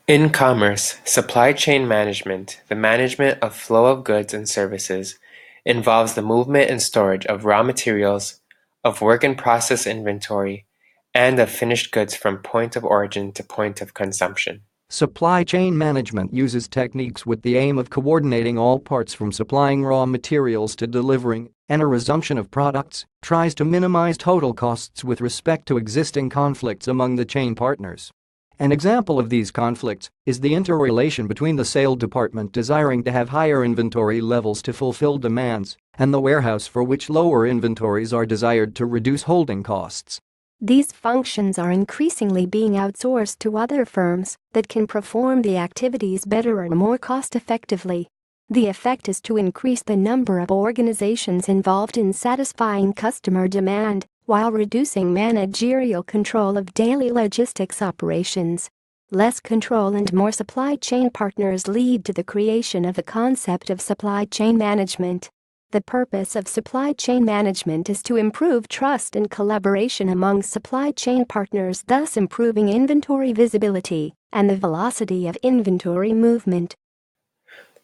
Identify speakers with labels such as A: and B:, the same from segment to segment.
A: In commerce, supply chain management, the management of flow of goods and services, involves the movement and storage of raw materials, of work-in-process inventory, and of finished goods from point of origin to point of consumption.
B: Supply chain management uses techniques with the aim of coordinating all parts from supplying raw materials to delivering, and a resumption of products, tries to minimize total costs with respect to existing conflicts among the chain partners. An example of these conflicts is the interrelation between the sale department desiring to have higher inventory levels to fulfill demands and the warehouse for which lower inventories are desired to reduce holding costs.
C: These functions are increasingly being outsourced to other firms that can perform the activities better or more cost-effectively. The effect is to increase the number of organizations involved in satisfying customer demand while reducing managerial control of daily logistics operations. Less control and more supply chain partners lead to the creation of the concept of supply chain management. The purpose of supply chain management is to improve trust and collaboration among supply chain partners, thus improving inventory visibility and the velocity of inventory movement.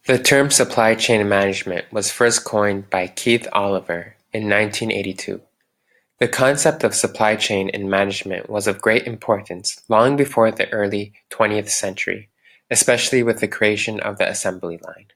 A: The term supply chain management was first coined by Keith Oliver in 1982. The concept of supply chain in management was of great importance long before the early 20th century, especially with the creation of the assembly line.